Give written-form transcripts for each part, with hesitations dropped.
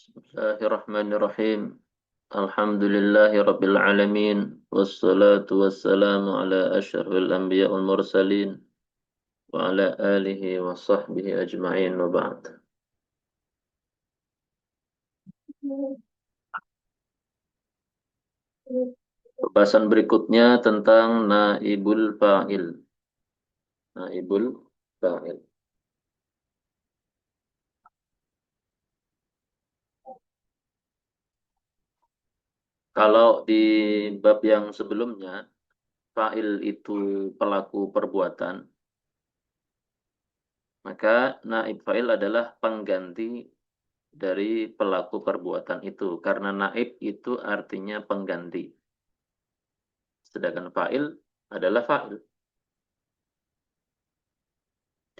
Bismillahirrahmanirrahim. Alhamdulillahi rabbil alamin. Wassalatu wassalamu ala asyrafil anbiya wal mursalin wa ala alihi wa sahbihi ajma'in wa ba'd. Pembahasan berikutnya tentang naibul fa'il. Naibul fa'il. Kalau di bab yang sebelumnya, fa'il itu pelaku perbuatan, maka naib fa'il adalah pengganti dari pelaku perbuatan itu. Karena naib itu artinya pengganti. Sedangkan fa'il adalah fa'il.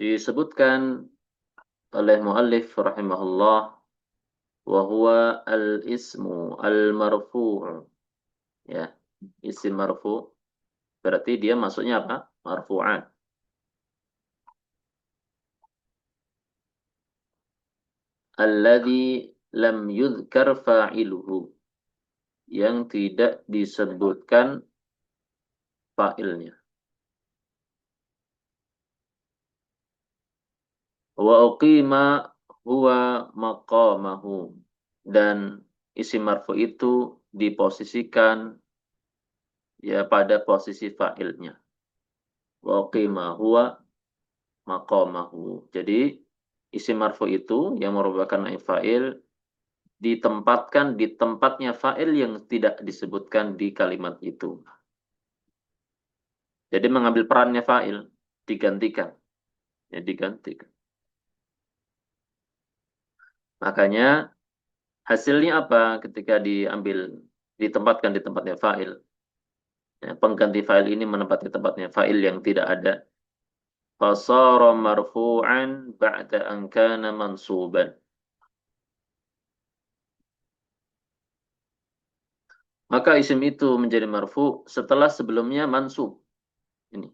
Disebutkan oleh muallif rahimahullah wa huwa al-ismu al-marfu'. Ya, isim marfu' berarti dia masuknya apa? Marfu'an. Alladhi lam yudhkar fa'iluhu. Yang tidak disebutkan fa'ilnya. Wa uqima huwa maqamahu. Dan isim marfu itu diposisikan ya pada posisi fa'ilnya. Wa uqima huwa maqamahu. Jadi isim marfu itu yang merupakan naib fa'il ditempatkan di tempatnya fa'il yang tidak disebutkan di kalimat itu. Jadi mengambil perannya fa'il, digantikan. Ya, digantikan. Makanya hasilnya apa ketika ditempatkan di tempatnya fa'il? Ya, pengganti fa'il ini menempati tempatnya fa'il yang tidak ada. Fasara marfu'an ba'da an kana mansuban. Maka isim itu menjadi marfu setelah sebelumnya mansub. Ini.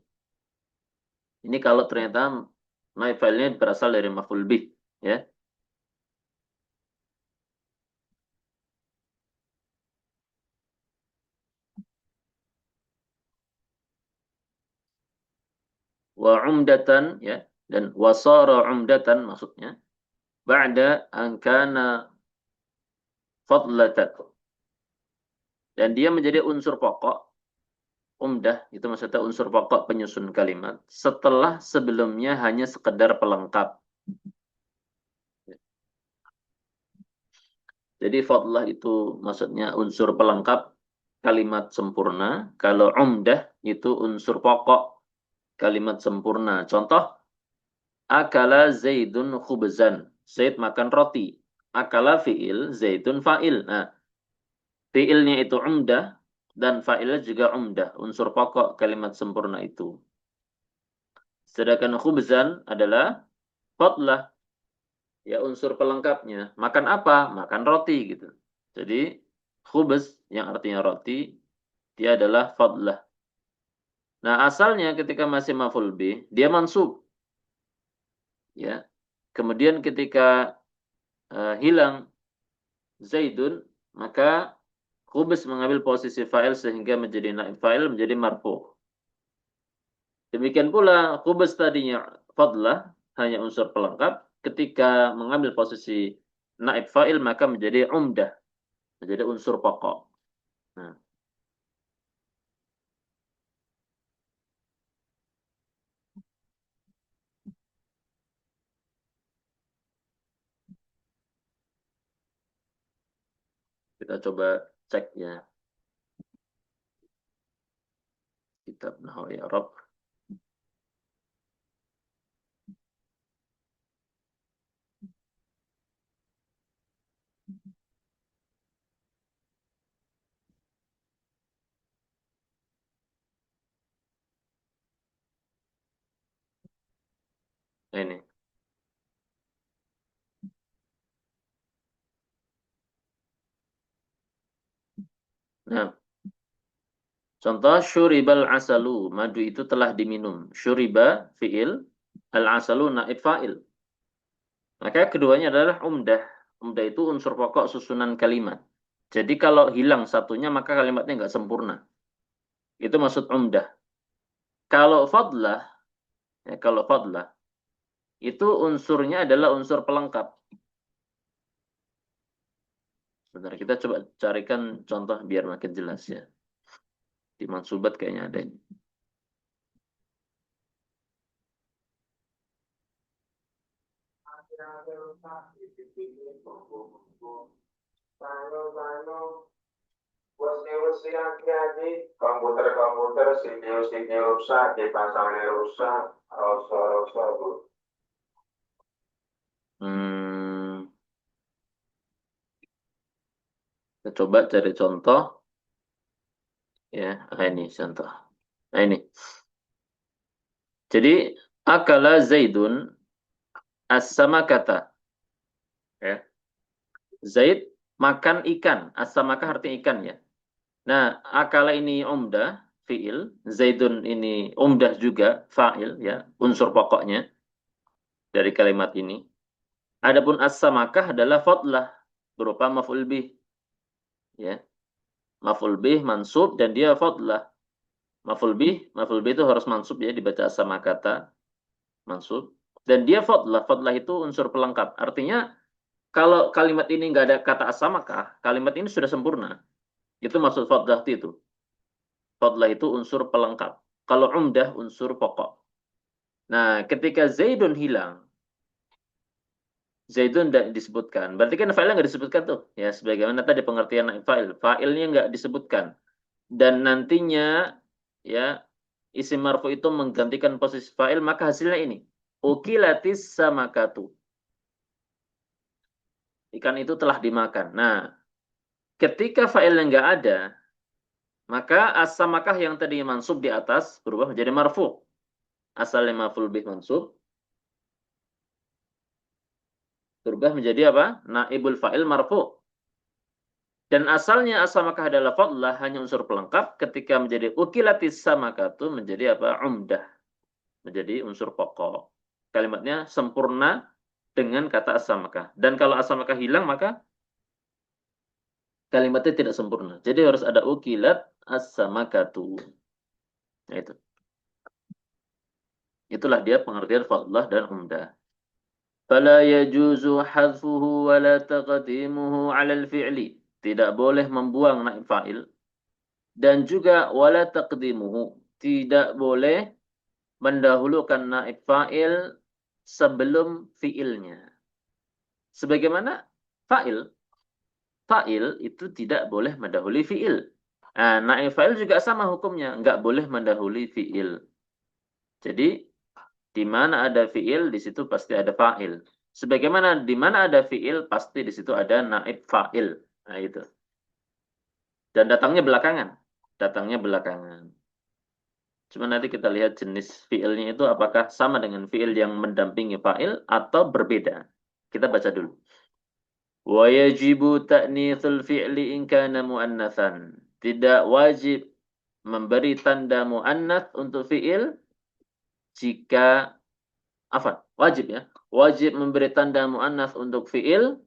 Ini kalau ternyata naib fa'ilnya berasal dari maf'ul bih, ya. Wa umdatan, ya, dan wasara umdatan maksudnya ba'da an kana fadlatan. Dan dia menjadi unsur pokok, umdah itu maksudnya unsur pokok penyusun kalimat setelah sebelumnya hanya sekedar pelengkap. Jadi fadlah itu maksudnya unsur pelengkap kalimat sempurna. Kalau umdah itu unsur pokok kalimat sempurna. Contoh, akala Zaidun khubzan. Zaid makan roti. Akala fi'il, Zaidun fa'il. Nah, fi'ilnya itu umdah dan fa'ilnya juga umdah. Unsur pokok kalimat sempurna itu. Sedangkan khubzan adalah fadlah. Ya unsur pelengkapnya. Makan apa? Makan roti gitu. Jadi khubz yang artinya roti dia adalah fadlah. Nah, asalnya ketika masih maf'ul bih, dia mansub. Ya. Kemudian ketika hilang Zaidun, maka khubz mengambil posisi fa'il sehingga menjadi naib fa'il menjadi marfu. Demikian pula khubz tadinya fadlah, hanya unsur pelengkap, ketika mengambil posisi naib fa'il maka menjadi umdah, menjadi unsur pokok. Nah, kita coba cek ya kitab Nahwu Arab. Nah, ini. Nah, contoh syuribal asalu, madu itu telah diminum. Syuriba fiil, al asalu naib fa'il. Maka keduanya adalah umdah. Umdah itu unsur pokok susunan kalimat. Jadi kalau hilang satunya maka kalimatnya nggak sempurna. Itu maksud umdah. Kalau fadlah, kalau fadlah itu unsurnya adalah unsur pelengkap. Sebentar, kita coba carikan contoh biar makin jelas ya. Di mansubat kayaknya ada ini. Kursi-kursi adik-adik, komputer-komputer, CPU rusak, dipasangnya rusak, rosa-rosa, Bu. Hmm, kita coba cari contoh ya. Ini contoh. Nah ini. Jadi akala Zaidun as-samakata. Ya. Zaid makan ikan. As-samakah artinya ikan ya. Nah, akala ini umdah, fiil. Zaidun ini umdah juga, fa'il ya. Unsur pokoknya dari kalimat ini. Adapun as-samakah adalah fadlah berupa maf'ul bih ya. Maf'ul bih mansub dan dia fadlah. Maf'ul bih itu harus mansub ya, dibaca as-samakata mansub. Dan dia fadlah. Fadlah itu unsur pelengkap. Artinya kalau kalimat ini nggak ada kata as-samakah, kalimat ini sudah sempurna. Itu maksud fadlah itu. Fadlah itu unsur pelengkap. Kalau umdah unsur pokok. Nah, ketika Zaidun hilang, Zaidun tidak disebutkan. Berarti kan fa'ilnya nggak disebutkan tuh. Ya, sebagaimana tadi pengertian fa'il. Fa'ilnya nggak disebutkan. Dan nantinya, ya, isim marfu itu menggantikan posisi fa'il, maka hasilnya ini. Ukilatis samakatu. Ikan itu telah dimakan. Nah, ketika fa'ilnya nggak ada, maka as-samakah yang tadi mansub di atas berubah menjadi marfu. Asalnya maf'ul bih mansub, berubah menjadi apa? Naibul fa'il marfu. Dan asalnya as-samakah adalah fadlah, hanya unsur pelengkap. Ketika menjadi ukilatis samakatu menjadi apa? Umdah. Menjadi unsur pokok. Kalimatnya sempurna dengan kata as-samakah. Dan kalau as-samakah hilang maka kalimatnya tidak sempurna. Jadi harus ada ukilat as-samakatu. Nah, itu. Itulah dia pengertian fadlah dan umdah. Fala yajuzu hadfuhu wa la taqdimuhu 'ala al-fi'li. Tidak boleh membuang naib fa'il dan juga wala taqdimuhu. Tidak boleh mendahulukan naib fa'il sebelum fi'ilnya. Sebagaimana fa'il. Fa'il itu tidak boleh mendahului fi'il. Nah, naib fa'il juga sama hukumnya. Nggak boleh mendahului fi'il. Jadi, di mana ada fi'il, di situ pasti ada fa'il. Sebagaimana di mana ada fi'il, pasti di situ ada naib fa'il. Nah, itu. Dan datangnya belakangan. Datangnya belakangan. Cuma nanti kita lihat jenis fi'ilnya itu apakah sama dengan fi'il yang mendampingi fa'il atau berbeda. Kita baca dulu. Wa yajibu ta'nitsul fi'li in kana muannatsan. Tidak wajib memberi tanda muannats untuk fi'il jika wajib ya. Wajib memberi tanda muannats untuk fi'il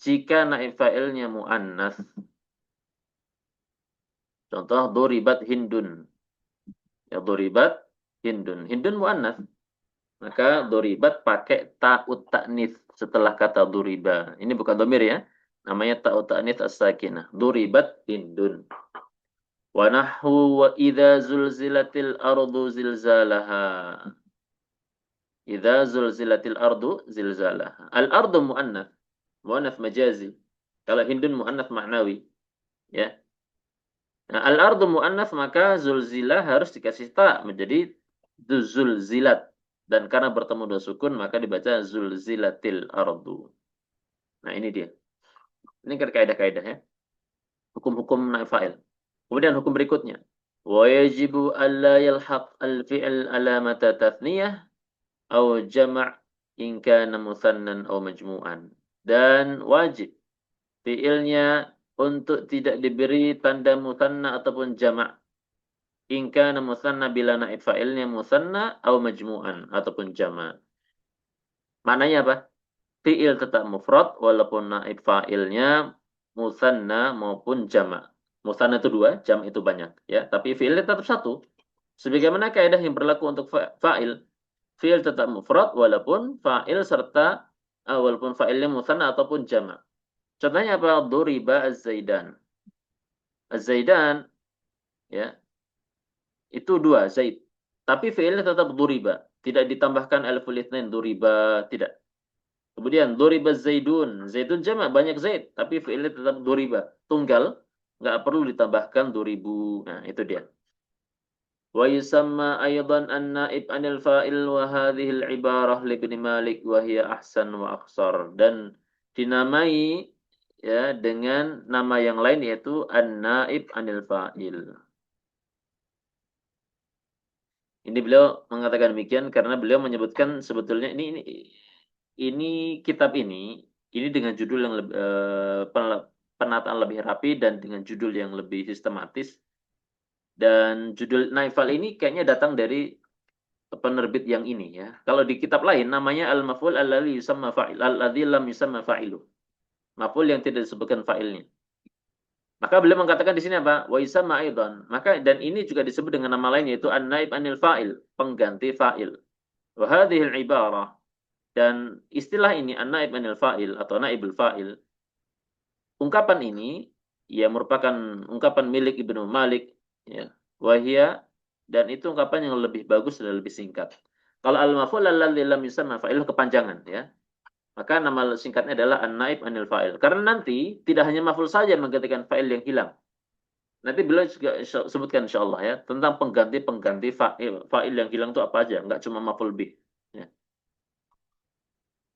jika naib fa'ilnya muannats. Contoh duribat hindun. Ya duribat hindun. Hindun muannats. Maka duribat pakai ta'ut ta'nits setelah kata duriba. Ini bukan domir ya. Namanya ta'ut ta'nits as-sakinah. Duribat hindun. Wa nahwu wa idza zulzilatil ardu zilzalaha. Idza zulzilatil ardu zilzalaha. Al-ardu muannats. Muannats majazi. Kalau hindun muannats ma'nawi. Ya. Nah, al-ardu muannats maka zulzilah harus dikasih ta menjadi zulzilat. Dan karena bertemu dua sukun maka dibaca zulzilatil ardu. Nah, ini dia. Ini kan kaidah-kaidah ya. Hukum-hukum naib fa'il. Kemudian hukum berikutnya. Wa yajibu alla yalhaq al-fi'l alamata tathniyah aw jama' in kana muthannan aw majmu'an. Dan wajib fi'ilnya untuk tidak diberi tanda muthanna ataupun jama'. In kana muthanna bila naib fa'ilnya muthanna aw majmu'an ataupun jama'. Maknanya apa? fi'il tetap mufrad walaupun naib fa'ilnya musanna maupun jama'. Musanna itu dua, jam itu banyak, ya. Tapi fi'ilnya tetap satu. Sebagaimana kaidah yang berlaku untuk fa'il, fi'il tetap mufrad walaupun fa'il serta walaupun fa'ilnya musanna ataupun jama'. Contohnya apa? Duriba az-zaidan. Az-zaidan, ya, itu dua, zaid. Tapi fi'ilnya tetap duriba. Tidak ditambahkan aliful itsnain, duriba, tidak. Kemudian duriba zaidun. Zaidun jamak, banyak zaid. Tapi fi'ilnya tetap duriba. Tunggal, nggak perlu ditambahkan duribu. Nah, itu dia. Wa yusamma aydan an-naib anil fa'il wa hadhihi al-ibarah li Ibnu Malik wa hiya ahsan wa aqsar. Dan dinamai ya dengan nama yang lain yaitu an-naib anil fa'il. Ini beliau mengatakan demikian karena beliau menyebutkan sebetulnya ini kitab ini dengan judul yang lebih, penataan lebih rapi dan dengan judul yang lebih sistematis. Dan judul Naifal ini kayaknya datang dari penerbit yang ini ya. Kalau di kitab lain namanya al-maf'ul alladzi yusamma fa'il, alladzi lam yusamma fa'ilu. Maf'ul yang tidak disebutkan fa'ilnya. Maka beliau mengatakan di sini apa? Wa yusamma aidan. Maka dan ini juga disebut dengan nama lain yaitu an-naib anil fa'il, pengganti fa'il. Wa hadhihi al-ibarah, dan istilah ini an-naib anil fa'il atau naibul fa'il, ungkapan ini ya merupakan ungkapan milik Ibnu Malik ya. Wahia, dan itu ungkapan yang lebih bagus dan lebih singkat. Kalau al-maf'ul alladzi lam yusamma fa'il kepanjangan ya. Maka nama singkatnya adalah an-naib anil fa'il. Karena nanti tidak hanya maf'ul saja menggantikan fa'il yang hilang. Nanti beliau juga sebutkan insyaallah ya tentang pengganti-pengganti fa'il yang hilang itu apa aja, enggak cuma maf'ul bih ya.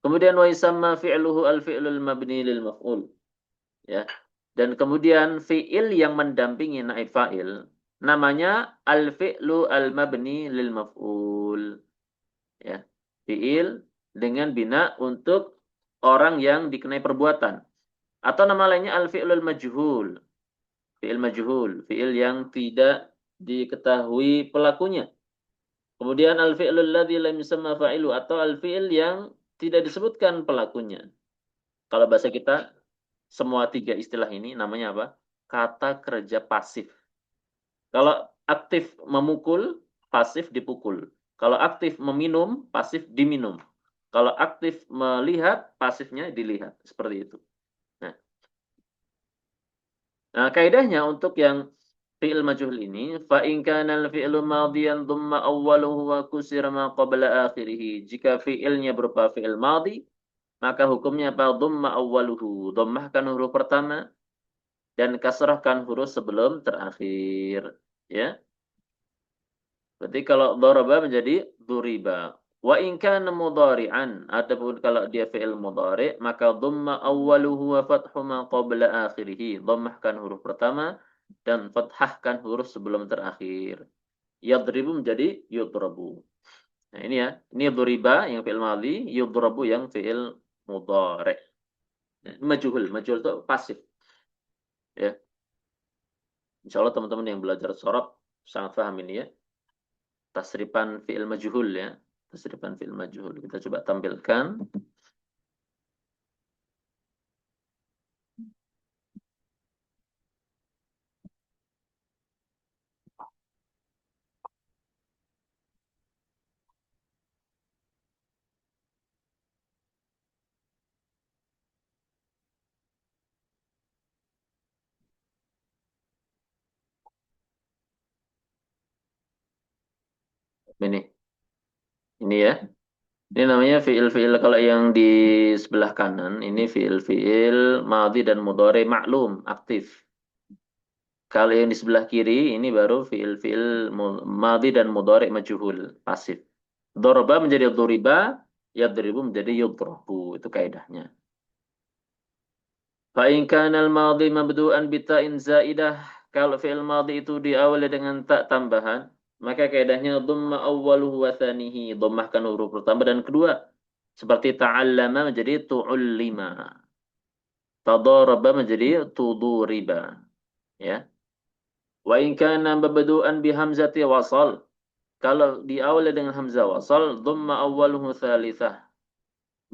Kemudian wa yusamma fi'luhu al-fi'lul mabni lil maf'ul ya. Dan kemudian fi'il yang mendampingi naib fa'il namanya al-fi'lu al-mabni lil maf'ul ya. Fi'il dengan bina untuk orang yang dikenai perbuatan. Atau nama lainnya al-fi'lul majhul. Fi'il majhul, fi'il yang tidak diketahui pelakunya. Kemudian al-fi'lul ladzi lam yusamma fa'ilu, atau al-fi'il yang tidak disebutkan pelakunya. Kalau bahasa kita semua tiga istilah ini namanya apa? Kata kerja pasif. Kalau aktif memukul, pasif dipukul. Kalau aktif meminum, pasif diminum. Kalau aktif melihat, pasifnya dilihat. Seperti itu. Nah, kaidahnya untuk yang fi'il majhul ini, fa in kana al-fi'lu madhiyan thumma awwaluhu wa kusira ma qabla akhirih. Jika fi'ilnya berupa fi'il madhi, maka hukumnya apa? Dhamma awwaluhu. Dhammahkan huruf pertama dan kasrahkan huruf sebelum terakhir. Ya. Berarti kalau daraba menjadi duriba. Wa in kana mudhari'an, adapun kalau dia fi'il mudhari', maka dhamma awwaluhu wa fathu ma qabla akhirih. Dhammahkan huruf pertama dan fathahkan huruf sebelum terakhir. Yadribu menjadi yudrabu. Nah, ini ya. Ini duriba yang fi'il madhi, yudrabu yang fi'il mudhari'. Majhul, majhul itu pasif. Ya. Insyaallah teman-teman yang belajar sorof sangat paham ini ya. Tasrifan fi'il majhul ya. Tasrifan fi'il majhul. Kita coba tampilkan. Ini. Ini ya. Ini namanya fi'il-fi'il kalau yang di sebelah kanan ini fi'il-fi'il madhi dan mudhari maklum, aktif. Kalau yang di sebelah kiri ini baru fi'il-fi'il madhi dan mudhari majhul, pasif. Daraba menjadi duriba, yadribu menjadi yudrabu. Itu kaidahnya. Fa in kana al-madhi mabdu'an bi ta'in zaidah, kalau fi'il madhi itu diawali dengan tak tambahan, maka kaidahnya dhamma awwaluhu wa tsanihi, dhammahkan huruf pertama dan kedua. Seperti ta'allama menjadi tu'ullima. Tadaraba menjadi tuduriba. Ya. Wa in kana mabdu'an bi hamzati wasal, kalau diawali dengan hamzah wasal, dhamma awwaluhu tsalitsah.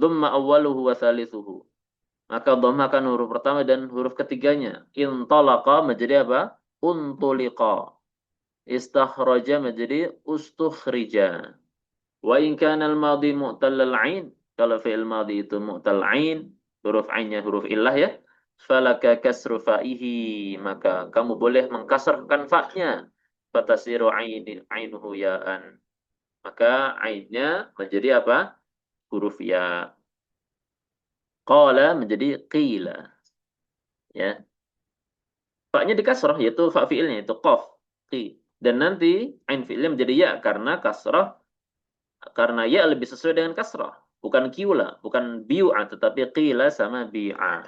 Dhamma awwaluhu wa thalithuhu. Maka dhamma kan huruf pertama dan huruf ketiganya. Intalaqa menjadi apa? Untuliqa. Istakhraja menjadi ustukhrija. Wa in kana al-madhi mu'tallal ain, kalau fi'il madhi itu mu'tal ain, huruf ainnya huruf illah ya, falaka kasru fa'ihi, maka kamu boleh mengkasrahkan fa'nya. Fatasiru ainuhu ya'an. Maka ainnya menjadi apa? Huruf ya. Qala menjadi qila. Ya. Fa'nya dikasrah yaitu fa fi'ilnya itu qaf. Qi. Dan nanti ain fi'ilnya menjadi ya karena kasrah, karena ya lebih sesuai dengan kasrah. Bukan kiula, bukan biu'a, tetapi qila sama bi'a.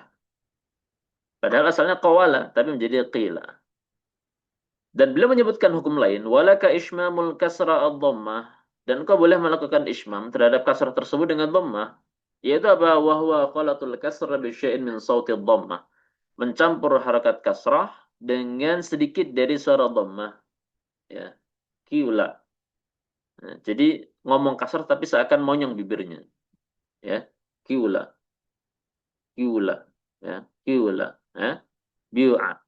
Padahal asalnya qawala, tapi menjadi qila. Dan beliau menyebutkan hukum lain, walaka ismamul kasra ad-dhammah. Dan kau boleh melakukan ismam terhadap kasrah tersebut dengan dhammah. Yaitu apa? Wahwa qalatul kasra bisyai'in min sauti dhammah. Mencampur harakat kasrah dengan sedikit dari suara dhammah. Ya. Kiula. Nah, jadi ngomong kasar tapi seakan monyong bibirnya. Ya. Kiula. Kiula. Ya. Kiula. Ya. Biu'a.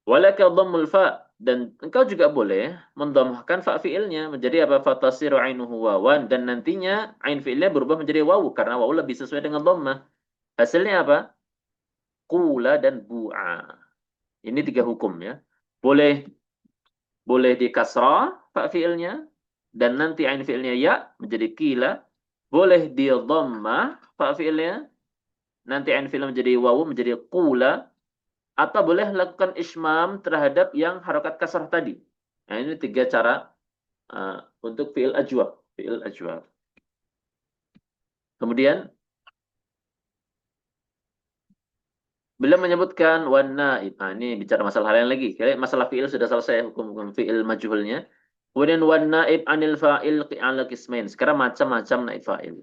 Walaka dhammul fa, dan engkau juga boleh mendhammahkan fa fiilnya menjadi apa? Fatasiru ainuhu wawan, dan nantinya ain fiilnya berubah menjadi wawu karena wawu lebih sesuai dengan dhammah. Hasilnya apa? Qula dan bu'a. Ini tiga hukum ya. Boleh boleh di kasrah fa fiilnya dan nanti ain fiilnya ya menjadi qila. Boleh di dhammah fa fiilnya, nanti ain fiilnya menjadi wawu menjadi qula. Atau boleh lakukan ismam terhadap yang harokat kasrah tadi. Nah, ini tiga cara untuk fi'il ajwab. Fi'il ajwab. Kemudian, beliau menyebutkan wan naib. Nah, ini bicara masalah hal yang lagi. Masalah fi'il sudah selesai, hukum fi'il majhulnya. Kemudian wan naib anil fa'il ala qismain. Sekarang macam-macam naib fa'il.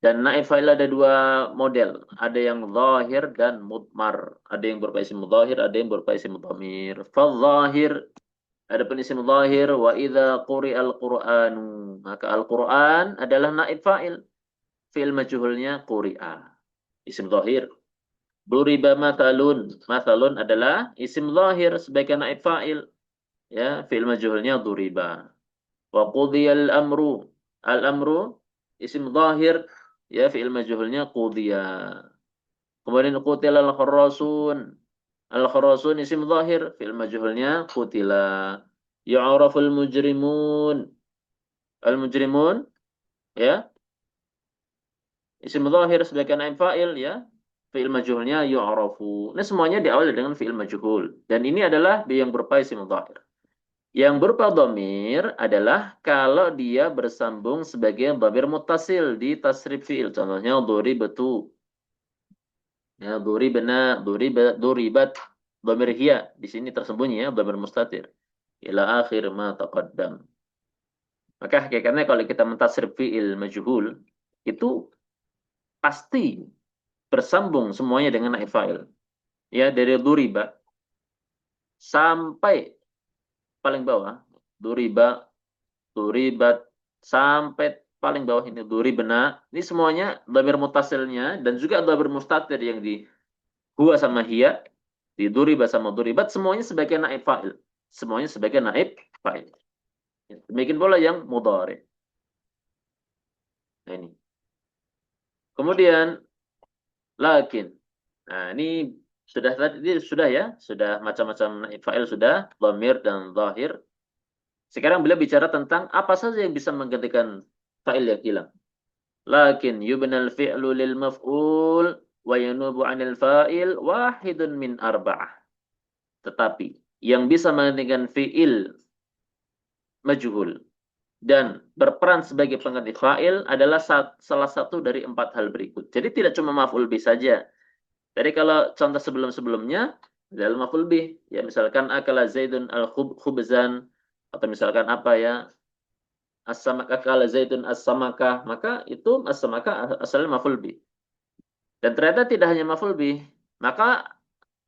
Dan naib fa'il ada dua model. Ada yang zahir dan mudmar. Ada yang berupa isim zahir, ada yang berupa isim dhamir. Fal-zahir, adapun isim zahir, wa idza quri'al Qur'anu, maka Al-Qur'an adalah naib fa'il. Fi'il majhulnya quri'a. Isim zahir. Duriba mathalun. Mathalun adalah isim zahir sebagai naib fa'il. Ya, fi'il majhulnya duriba. Wa qudiyal amru. Al-amru isim zahir, ya, fi'il majhulnya qudiya. Kemudian qutil al-kharrasun. Al-kharrasun isim zahir, fi'il majhulnya qutila. Yu'raful mujrimun. Al-mujrimun, ya, isim zahir sebagai naib fa'il, ya. Fi'il majhulnya yu'rafu. Ini semuanya diawali dengan fi'il majhul. Dan ini adalah yang berupa isim zahir. Yang berupa dhamir adalah kalau dia bersambung sebagai dhamir muttasil di tasrif fi'il. Contohnya dhuribatu. Ya, dhuribat. Dhamir hiya di sini tersembunyi ya, dhamir mustatir. Ila akhir ma taqaddam. Maka hakikatnya kalau kita mentasrif fi'il majhul itu pasti bersambung semuanya dengan naib fa'il. Ya, dari dhuriba sampai paling bawah, dhuriba, dhuribat, sampai paling bawah ini dhuribna. Ini semuanya dhamir mutasilnya dan juga dhamir mustatir yang di huwa sama hiya, di dhuriba sama dhuribat, semuanya sebagai naib fa'il. Semuanya sebagai naib fa'il. Demikian pula yang mudhari. Nah, ini. Kemudian lakin. Nah, ini sudah tadi sudah ya, sudah macam-macam naib fa'il sudah, dhamir dan zahir. Sekarang beliau bicara tentang apa saja yang bisa menggantikan fa'il yang hilang. Lakin yubnal fi'lu lil maf'ul wa yanubu 'anil fa'il wahidun min arba'ah. Tetapi yang bisa menggantikan fi'il majhul dan berperan sebagai pengganti fa'il adalah salah satu dari 4 hal berikut. Jadi tidak cuma maf'ul bih saja. Jadi kalau contoh sebelum-sebelumnya dalam maf'ul bih, ya misalkan akala Zaidun al-khubzan, atau misalkan apa ya, as-samaka akala Zaidun as-samaka, maka itu as-samaka asalnya maf'ul bih. Dan ternyata tidak hanya maf'ul bih, maka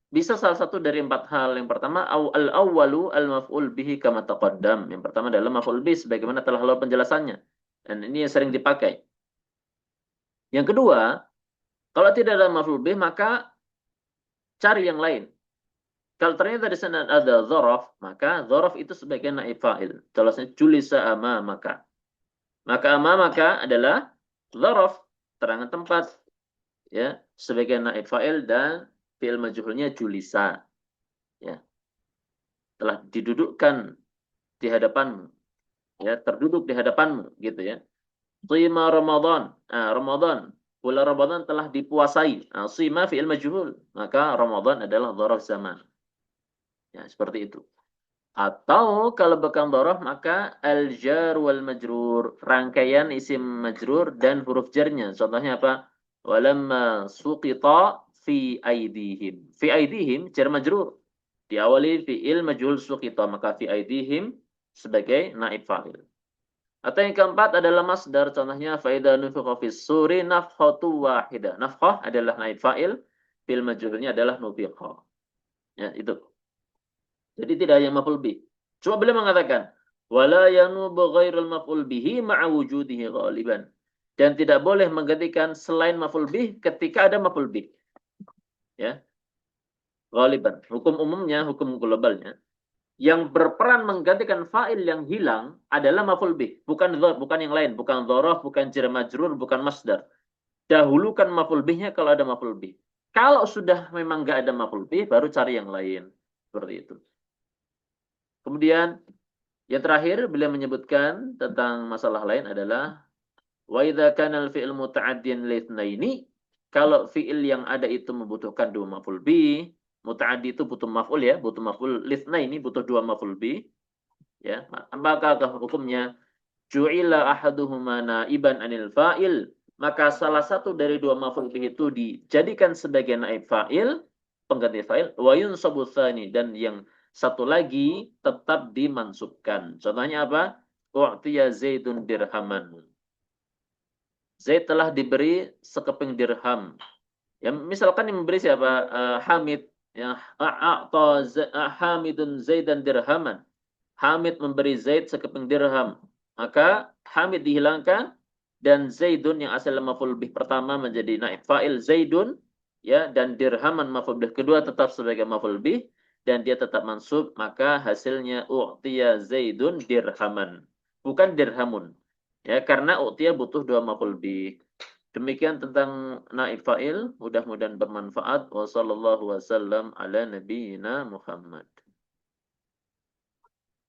bisa salah satu dari 4 hal. Yang pertama, al-awwalu al-maf'ul bihi kama taqaddam. Yang pertama adalah maf'ul bih sebagaimana telah lalu penjelasannya. Dan ini yang sering dipakai. Yang kedua, kalau tidak ada maf'ul bih maka cari yang lain. Kalau ternyata di sana ada dzaraf, maka dzaraf itu sebagai naib fa'il. Contohnya julisa amamaka. Maka amamaka adalah dzaraf, terangan tempat, ya, sebagai naib fa'il dan fi'il majhulnya julisa, ya. Telah didudukkan di hadapanmu, ya, terduduk di hadapanmu, gitu ya. Shima Ramadan. Ramadan. Bulan Ramadan telah dipuasai. Shima fi'il majhul. Maka Ramadan adalah dzaraf zaman. Ya, seperti itu. Atau kalau bukan dzaraf maka al-jar wal majrur, rangkaian isim majrur dan huruf jarnya. Contohnya apa? Walamma suqita fi aidihim. Fi aidihim jar majrur. Diawali fi'il majhul suqita, maka fi aidihim sebagai naib fa'il. Atau yang keempat adalah masdar, contohnya faida nufikha fis suri nafkhatu wahidah. Nafkhah adalah naib fa'il, fi'il majhulnya adalah nufikha. Ya, itu. Jadi tidak yang maf'ul bih. Cuma beliau mengatakan wala yanubu ghairul maf'ul bihi ma'a wujudihi ghaliban. Dan tidak boleh menggantikan selain maf'ul bih ketika ada maf'ul bih. Ya. Ghaliban. Hukum umumnya, hukum globalnya, yang berperan menggantikan fa'il yang hilang adalah maf'ul bih, bukan yang lain, bukan dzaraf, bukan jar majrur, bukan masdar. Dahulukan maf'ul bihnya kalau ada maf'ul bih. Kalau sudah memang nggak ada maf'ul bih, baru cari yang lain. Seperti itu. Kemudian yang terakhir beliau menyebutkan tentang masalah lain adalah wa idza kana al-fi'l muta'addiyan litsnaini, kalau fi'il yang ada itu membutuhkan dua maf'ul bih, muta'addi itu butuh maf'ul ya, butuh maf'ul litsnaini, butuh dua maf'ul bih, ya. Apakah hukumnya ju'ila ahaduhuma naiban anil fa'il, maka salah satu dari dua maf'ul bih itu dijadikan sebagai naib fa'il, pengganti fa'il, wa yunsabu tsani, dan yang satu lagi tetap dimansubkan. Contohnya apa? U'tiya Zaidun dirhaman. Zaid telah diberi sekeping dirham. Ya, misalkan yang memberi siapa? Hamid. Ya, Hamidun Zaidan dirhaman. Hamid memberi Zaid sekeping dirham. Maka Hamid dihilangkan dan Zaidun yang asal maf'ul bih pertama menjadi naib fa'il Zaidun, ya, dan dirhaman maf'ul bih kedua tetap sebagai maf'ul bih dan dia tetap mansub, maka hasilnya u'tiya Zaidun dirhaman, bukan dirhamun. Ya, karena u'tiya butuh dua maf'ul bih. Demikian tentang naib fa'il, mudah-mudahan bermanfaat. Wassallallahu wasallam ala nabiyyina Muhammad.